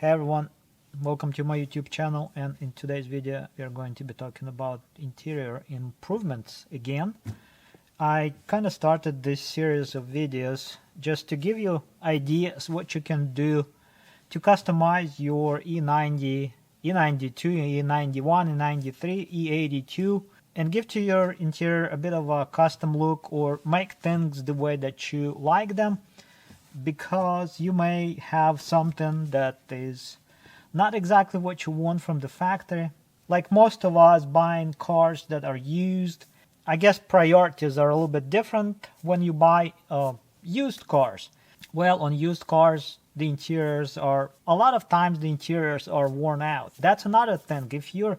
Hey everyone, welcome to my YouTube channel, and in today's video we are going to be talking about interior improvements again. I kind of started this series of videos just to give you ideas what you can do to customize your E90, E92, E91, E93, E82 and give to your interior a bit of a custom look or make things the way that you like them, because you may have something that is not exactly what you want from the factory. Like most of us buying cars that are used, I guess priorities are a little bit different when you buy used cars. Well, on used cars, the interiors are, a lot of times the interiors are worn out. That's another thing. If you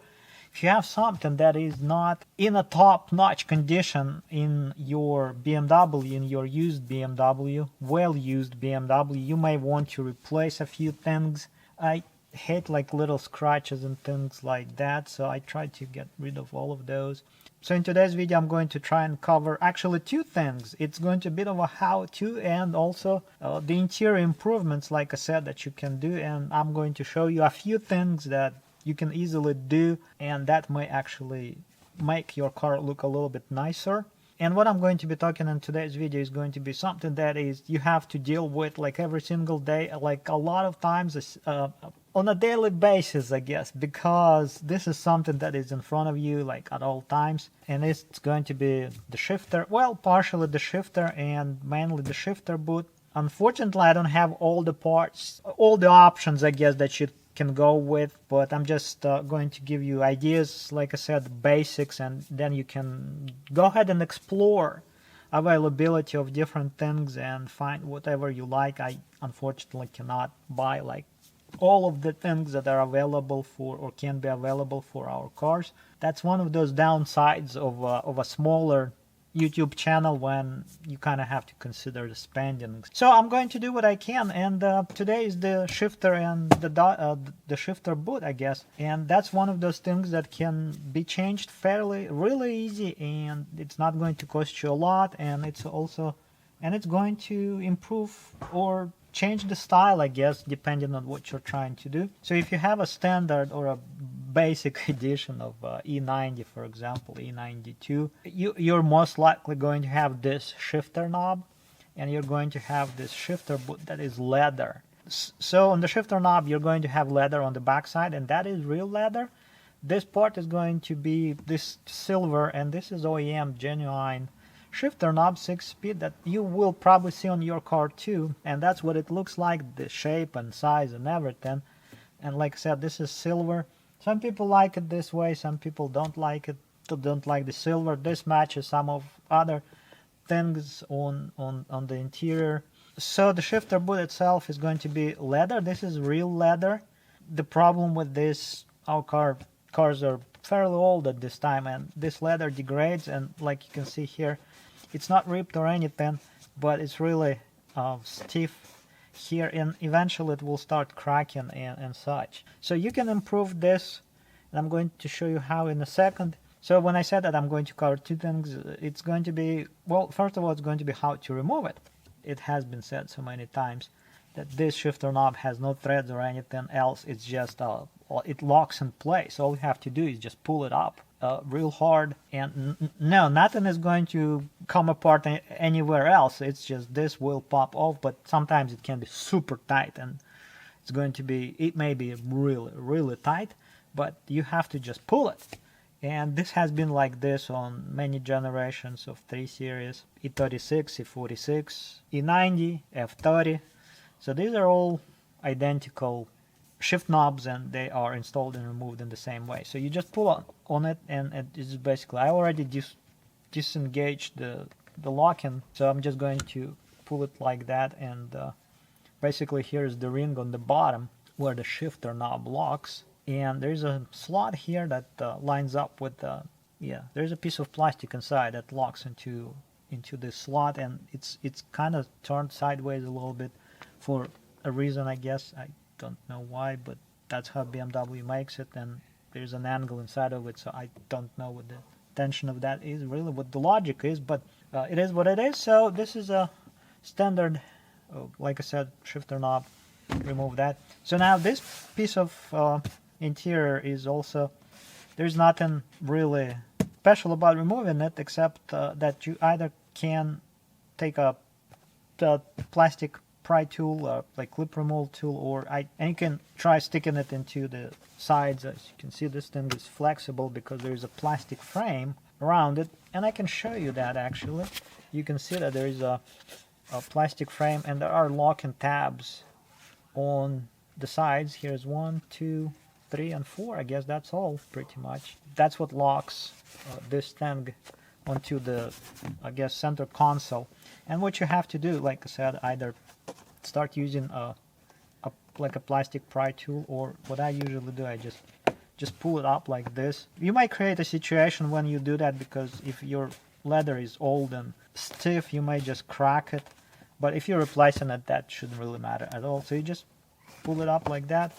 have something that is not in a top-notch condition in your BMW, in your used BMW, well-used BMW, you may want to replace a few things. I hate like little scratches and things like that, so I try to get rid of all of those. So in today's video I'm going to try and cover actually two things. It's going to be a bit of a how-to and also the interior improvements, like I said, that you can do, and I'm going to show you a few things that you can easily do, and that may actually make your car look a little bit nicer. And what I'm going to be talking in today's video is going to be something that is you have to deal with like every single day, like a lot of times on a daily basis, I guess, because this is something that is in front of you like at all times, and it's going to be the shifter. Well, partially the shifter and mainly the shifter boot. Unfortunately, I don't have all the parts, all the options, I guess, that you can go with, but I'm just going to give you ideas, like I said, basics, and then you can go ahead and explore availability of different things and find whatever you like. I unfortunately cannot buy like all of the things that are available for or can be available for our cars. That's one of those downsides of a smaller YouTube channel, when you kind of have to consider the spending. So I'm going to do what I can, and today is the shifter and the shifter boot, I guess, and that's one of those things that can be changed really easy, and it's not going to cost you a lot, and it's going to improve or change the style, I guess, depending on what you're trying to do. So if you have a standard or a basic edition of E90, for example, E92, you're most likely going to have this shifter knob, and you're going to have this shifter boot that is leather. So on the shifter knob, you're going to have leather on the backside, and that is real leather. This part is going to be this silver, and this is OEM genuine shifter knob, 6-speed, that you will probably see on your car too, and that's what it looks like, the shape and size and everything. And like I said, this is silver. Some people like it this way, some people don't like it, don't like the silver. This matches some of other things on the interior. So the shifter boot itself is going to be leather. This is real leather. The problem with this, our cars are fairly old at this time, and this leather degrades, and like you can see here, it's not ripped or anything, but it's really stiff here, and eventually it will start cracking and such. So you can improve this, and I'm going to show you how in a second. So when I said that I'm going to cover two things, it's going to be, well, first of all, it's going to be how to remove it. It has been said so many times that this shifter knob has no threads or anything else. It's just it locks in place. All you have to do is just pull it up real hard, and no, nothing is going to come apart anywhere else. It's just this will pop off, but sometimes it can be super tight, and it may be really tight, but you have to just pull it. And this has been like this on many generations of 3 Series, E36, E46, E90, F30. So these are all identical shift knobs, and they are installed and removed in the same way. So you just pull on it, and it's basically, I already disengaged the locking, so I'm just going to pull it like that, and basically here's the ring on the bottom where the shifter knob locks, and there's a slot here that lines up with there's a piece of plastic inside that locks into this slot, and it's kind of turned sideways a little bit for a reason, I guess. I don't know why, but that's how BMW makes it, and there's an angle inside of it, so I don't know what the intention of that is, really what the logic is, but it is what it is. So this is a standard, like I said, shifter knob remove that. So now this piece of interior is also, there's nothing really special about removing it except that you either can take a plastic pry tool, like clip removal tool, and you can try sticking it into the sides. As you can see, this thing is flexible because there is a plastic frame around it, and I can show you that actually. You can see that there is a plastic frame, and there are locking tabs on the sides. Here's 1, 2, 3, and 4. I guess that's all pretty much. That's what locks this thing onto the, I guess, center console. And what you have to do, like I said, either start using like a plastic pry tool, or what I usually do, I just pull it up like this. You might create a situation when you do that, because if your leather is old and stiff, you might just crack it. But if you're replacing it, that shouldn't really matter at all. So you just pull it up like that,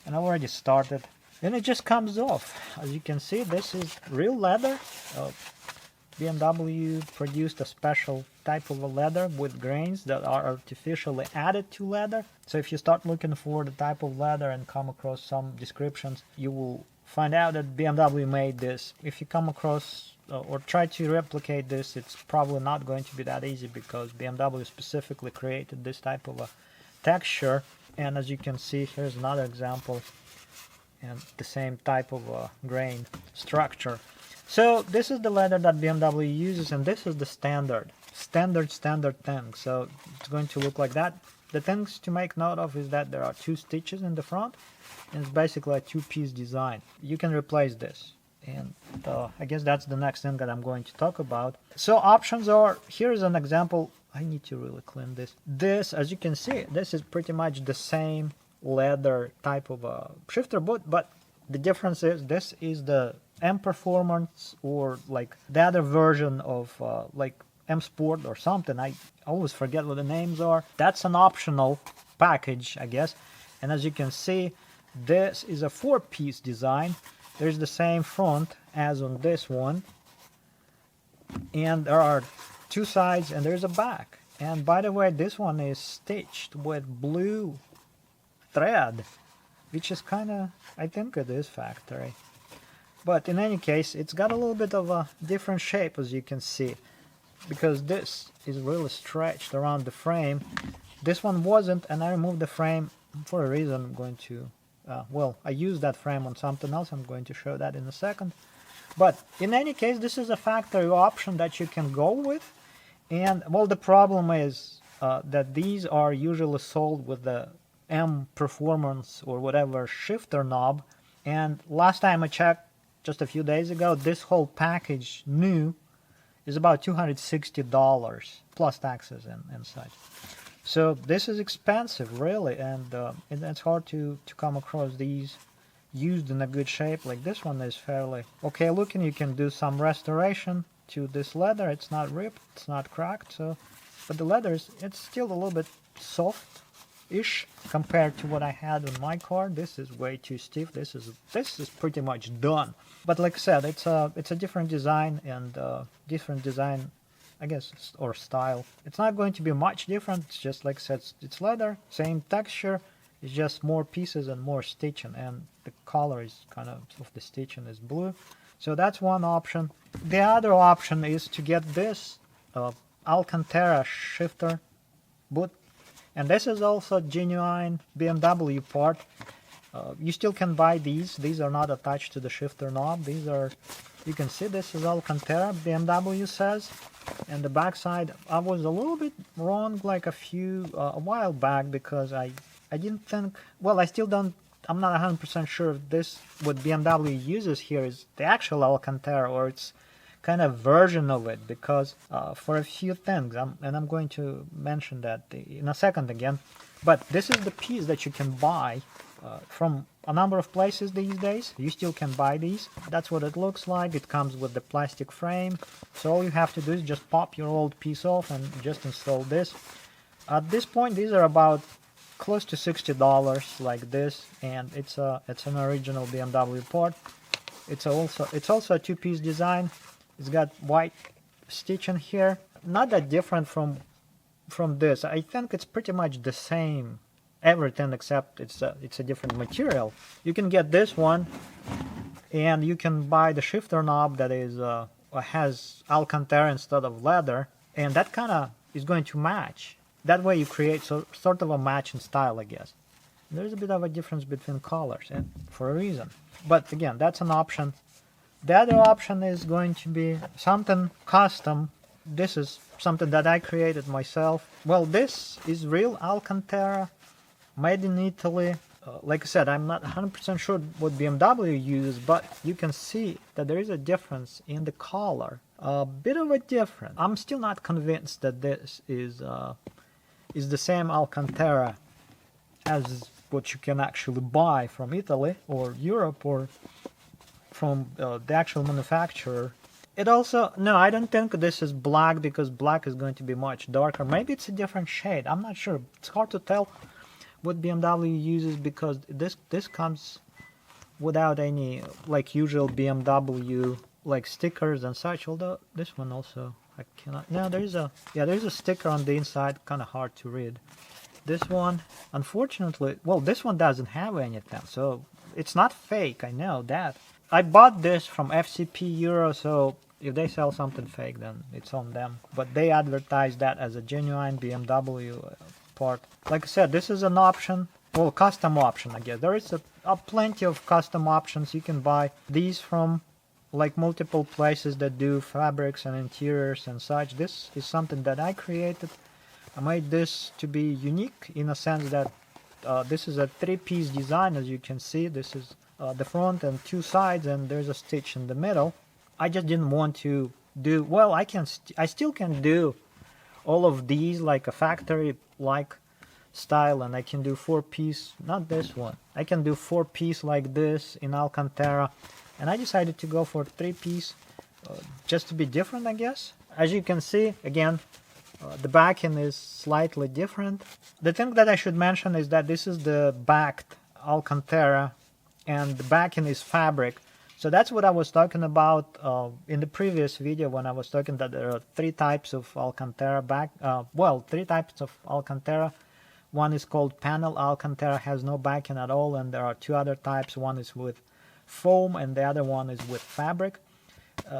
and I already started, and it just comes off. As you can see, this is real leather. BMW produced a special type of a leather with grains that are artificially added to leather. So if you start looking for the type of leather and come across some descriptions, you will find out that BMW made this. If you come across or try to replicate this, it's probably not going to be that easy, because BMW specifically created this type of a texture. And as you can see, here's another example, and the same type of grain structure. So this is the leather that BMW uses, and this is the standard thing. So it's going to look like that. The things to make note of is that there are 2 stitches in the front, and it's basically a 2-piece design. You can replace this, and I guess that's the next thing that I'm going to talk about. So options are, here's an example. I need to really clean this. This, as you can see, this is pretty much the same leather type of a shifter boot, but the difference is this is the M Performance, or like the other version of like M Sport or something. I always forget what the names are. That's an optional package, I guess. And as you can see, this is a 4-piece design. There's the same front as on this one, and there are 2 sides, and there's a back. And by the way, this one is stitched with blue thread, which is kind of, I think it is factory. But in any case, it's got a little bit of a different shape, as you can see, because this is really stretched around the frame. This one wasn't, and I removed the frame for a reason. I'm going to, well, I used that frame on something else. I'm going to show that in a second. But in any case, this is a factory option that you can go with. And, well, the problem is that these are usually sold with the M Performance or whatever shifter knob. And last time I checked, just a few days ago, this whole package new is about $260 plus taxes and such. So this is expensive, really, and it's hard to come across these used in a good shape. Like this one is fairly okay looking. You can do some restoration to this leather. It's not ripped, it's not cracked, so, but the leather is, it's still a little bit soft-ish compared to what I had on my car. This is way too stiff. This is pretty much done. But like I said, it's a different design, and different design, I guess, or style. It's not going to be much different. It's just, like I said, it's leather, same texture. It's just more pieces and more stitching, and the color is kind of the stitching is blue. So that's one option. The other option is to get this Alcantara shifter boot, and this is also genuine BMW part. You still can buy these. These are not attached to the shifter knob. These are, you can see this is Alcantara, BMW says. And the back side, I was a little bit wrong like a while back, because I didn't think, well, I still don't, I'm not 100% sure if this, what BMW uses here is the actual Alcantara, or it's kind of version of it, because for a few things, and I'm going to mention that in a second again, but this is the piece that you can buy from a number of places these days. You still can buy these. That's what it looks like. It comes with the plastic frame, so all you have to do is just pop your old piece off and just install this. At this point, these are about close to $60 like this, and it's an original BMW part. It's also a two-piece design. It's got white stitching here. Not that different from this. I think it's pretty much the same everything except it's a different material. You can get this one, and you can buy the shifter knob that is has Alcantara instead of leather, and that kind of is going to match. That way you create sort of a matching style, I guess. There's a bit of a difference between colors, and for a reason. But again, that's an option. The other option is going to be something custom. This is something that I created myself. Well, this is real Alcantara, made in Italy. Like I said, I'm not 100% sure what BMW uses, but you can see that there is a difference in the color. A bit of a difference. I'm still not convinced that this is the same Alcantara as what you can actually buy from Italy or Europe or from the actual manufacturer. It also, no, I don't think this is black, because black is going to be much darker. Maybe it's a different shade. I'm not sure. It's hard to tell what BMW uses, because this comes without any like usual BMW like stickers and such. Although this one also I cannot. No, there's a sticker on the inside. Kind of hard to read. This one, unfortunately, well, this one doesn't have anything, so it's not fake. I know that. I bought this from FCP Euro, so if they sell something fake, then it's on them. But they advertise that as a genuine BMW part. Like I said, this is an option, well, custom option, I guess. There is plenty of custom options. You can buy these from like multiple places that do fabrics and interiors and such. This is something that I created. I made this to be unique in a sense that this is a three-piece design. As you can see, this is the front and two sides, and there's a stitch in the middle. I just didn't want to do, well, I still can do all of these like a factory like style, and I can do 4-piece, not this one. I can do 4-piece like this in Alcantara, and I decided to go for 3-piece just to be different, I guess. As you can see, again, the backing is slightly different. The thing that I should mention is that this is the backed Alcantara, and the backing is fabric. So that's what I was talking about in the previous video, when I was talking that there are 3 types of Alcantara well, 3 types of Alcantara. One is called panel Alcantara, has no backing at all, and there are 2 other types. One is with foam and the other one is with fabric.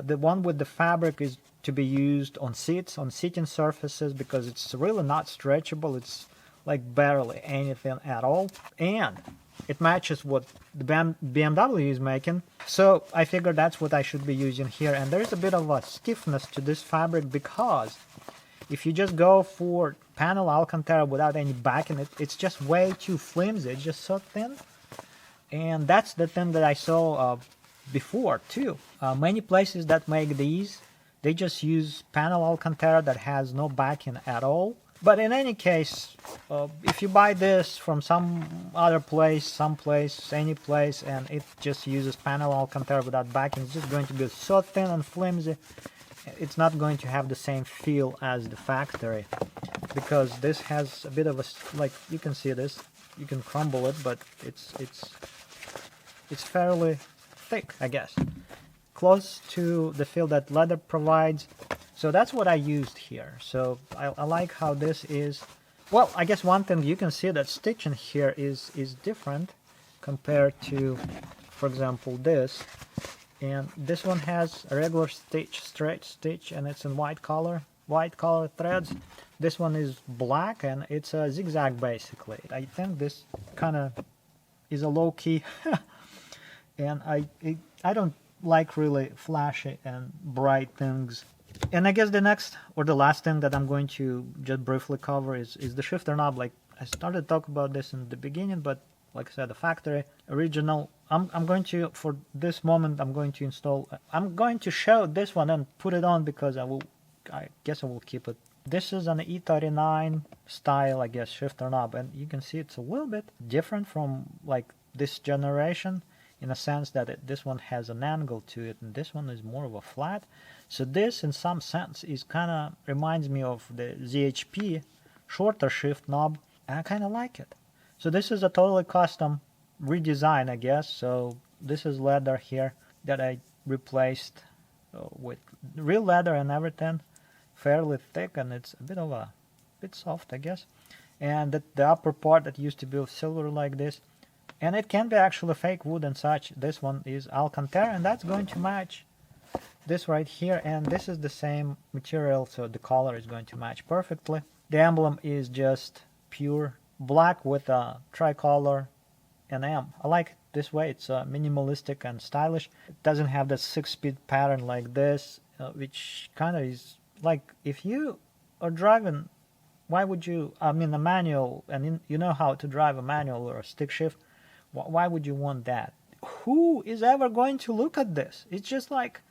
The one with the fabric is to be used on seats, on seating surfaces, because it's really not stretchable. It's like barely anything at all, and it matches what the BMW is making. So I figured that's what I should be using here. And there's a bit of a stiffness to this fabric, because if you just go for panel Alcantara without any backing, it's just way too flimsy. It's just so thin. And that's the thing that I saw before too. Many places that make these, they just use panel Alcantara that has no backing at all. But in any case, if you buy this from some other place, someplace, any place, and it just uses panel Alcantara without backing, it's just going to be so thin and flimsy. It's not going to have the same feel as the factory, because this has a bit of a, like, you can see this, you can crumble it, but it's fairly thick, I guess, close to the feel that leather provides. So that's what I used here. So I like how this is. Well, I guess one thing you can see that stitching here is different compared to, for example, this. And this one has a regular stitch, straight stitch, and it's in white color threads. This one is black, and it's a zigzag basically. I think this kind of is a low key, and I don't like really flashy and bright things. And I guess the next or the last thing that I'm going to just briefly cover is the shifter knob. Like I started to talk about this in the beginning, but like I said, the factory original. I'm going to, for this moment, I'm going to show this one and put it on, because I guess I will keep it. This is an E39 style, I guess, shifter knob, and you can see it's a little bit different from like this generation, in a sense that this one has an angle to it, and this one is more of a flat. So this, in some sense, is kind of reminds me of the ZHP shorter shift knob, and I kind of like it. So this is a totally custom redesign, I guess. So this is leather here that I replaced with real leather and everything, fairly thick, and it's a bit soft, I guess. and the upper part that used to be silver like this, and it can be actually fake wood and such. This one is Alcantara, and that's going to match this right here, and this is the same material, so the color is going to match perfectly. The emblem is just pure black with a tricolor and M. I like it this way. It's minimalistic and stylish. It doesn't have that 6-speed pattern like this, which kind of is like, if you are driving, why would you, I mean, a manual, and you know how to drive a manual or a stick shift, why would you want that? Who is ever going to look at this? It's just like,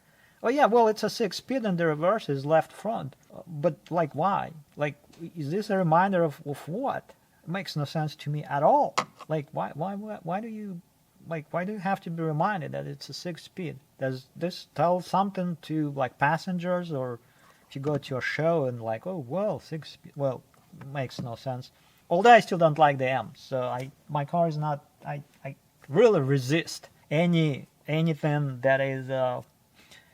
oh yeah, well, it's a 6-speed and the reverse is left front. But like, why? Like, is this a reminder of what? It makes no sense to me at all. Like, why do you, like, why do you have to be reminded that it's a 6-speed? Does this tell something to like passengers, or if you go to a show and like, oh well, 6-speed? Well, it makes no sense. Although I still don't like the M, so my car is not. I really resist anything that is.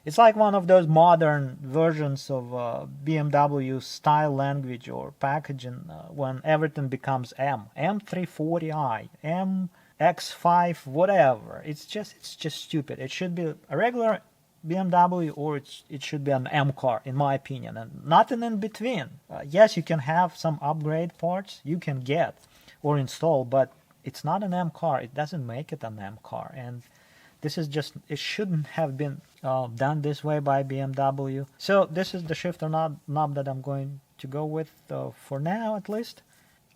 It's like one of those modern versions of BMW style language or packaging when everything becomes M, M340i, MX5, whatever. It's just stupid. It should be a regular BMW, or it should be an M car, in my opinion, and nothing in between. Yes, you can have some upgrade parts you can get or install, but it's not an M car. It doesn't make it an M car, and this is just, it shouldn't have been done this way by BMW. So this is the shifter knob that I'm going to go with for now, at least.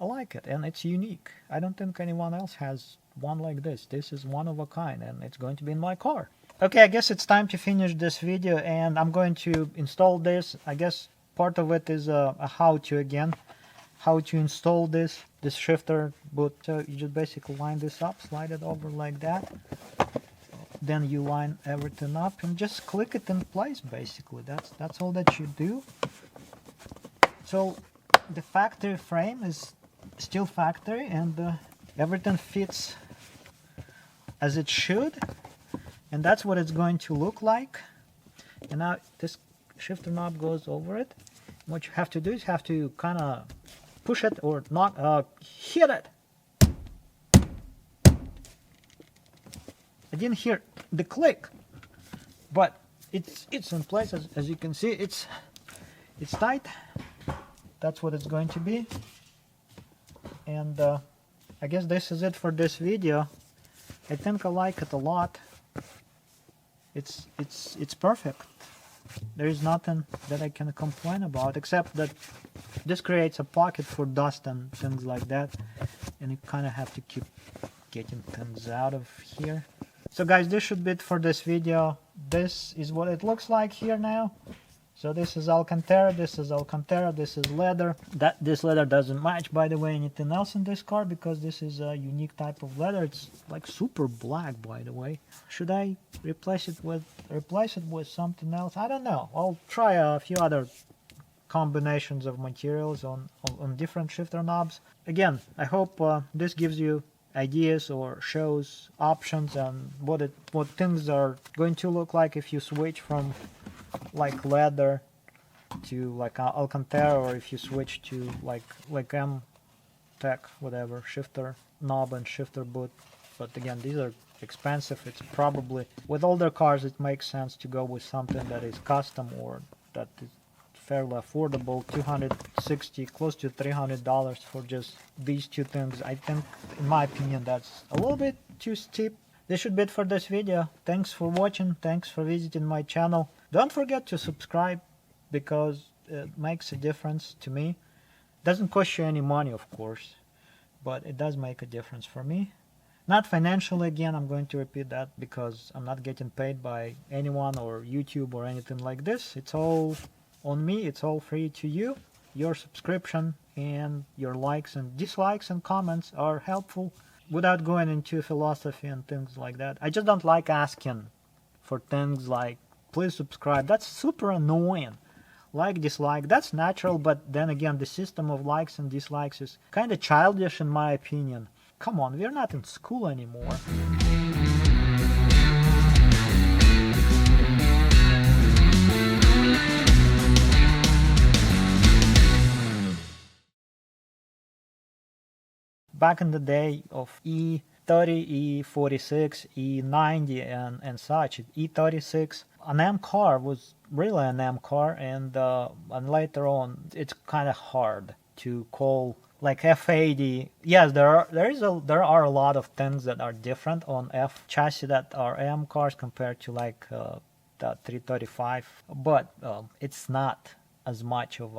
I like it, and it's unique. I don't think anyone else has one like this. This is one of a kind, and it's going to be in my car. Okay, I guess it's time to finish this video, and I'm going to install this. I guess part of it is a how-to again, how to install this shifter boot. So you just basically line this up, slide it over like that. Then you line everything up and just click it in place. Basically, that's all that you do. So the factory frame is still factory, and everything fits as it should, and that's what it's going to look like. And now this shifter knob goes over it. What you have to do is have to kind of push it or not hit it. I didn't hear the click, but it's in place. As you can see, it's tight. That's what it's going to be. And I guess this is it for this video. I think I like it a lot. It's perfect. There is nothing that I can complain about, except that this creates a pocket for dust and things like that, and you kind of have to keep getting things out of here. So guys, this should be it for this video. This is what it looks like here now. So this is Alcantara, this is Alcantara, this is leather. This leather doesn't match, by the way, anything else in this car, because this is a unique type of leather. It's like super black, by the way. Should I replace it with something else? I don't know. I'll try a few other combinations of materials on different shifter knobs. Again, I hope this gives you ideas or shows options and what things are going to look like if you switch from like leather to like Alcantara, or if you switch to like M Tech, whatever, shifter knob and shifter boot. But again, these are expensive. It's probably, with older cars, it makes sense to go with something that is custom or that is fairly affordable. $260, close to $300 for just these two things. I think, in my opinion, that's a little bit too steep. This should be it for this video. Thanks for watching. Thanks for visiting my channel. Don't forget to subscribe, because it makes a difference to me. Doesn't cost you any money, of course, but it does make a difference for me. Not financially, again, I'm going to repeat that, because I'm not getting paid by anyone or YouTube or anything like this. It's all on me. It's all free to you. Your subscription and your likes and dislikes and comments are helpful, without going into philosophy and things like that. I just don't like asking for things like, please subscribe. That's super annoying. Like, dislike, that's natural, but then again, the system of likes and dislikes is kind of childish in my opinion. Come on, we're not in school anymore. back in the day of E30, E46, E90 and such, E36, an M car was really an M car, and later on it's kind of hard to call like F80. Yes, there are a lot of things that are different on F chassis that are M cars compared to like the 335, but it's not as much of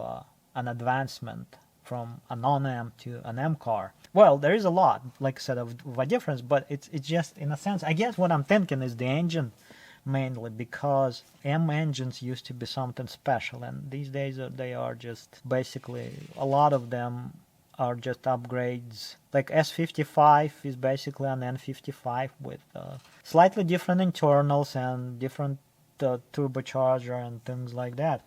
an advancement from a non-M to an M car. Well, there is a lot, like I said, of a difference, but it's just in a sense. I guess what I'm thinking is the engine mainly, because M engines used to be something special, and these days they are just basically, a lot of them are just upgrades. Like S55 is basically an N55 with slightly different internals and different turbocharger and things like that.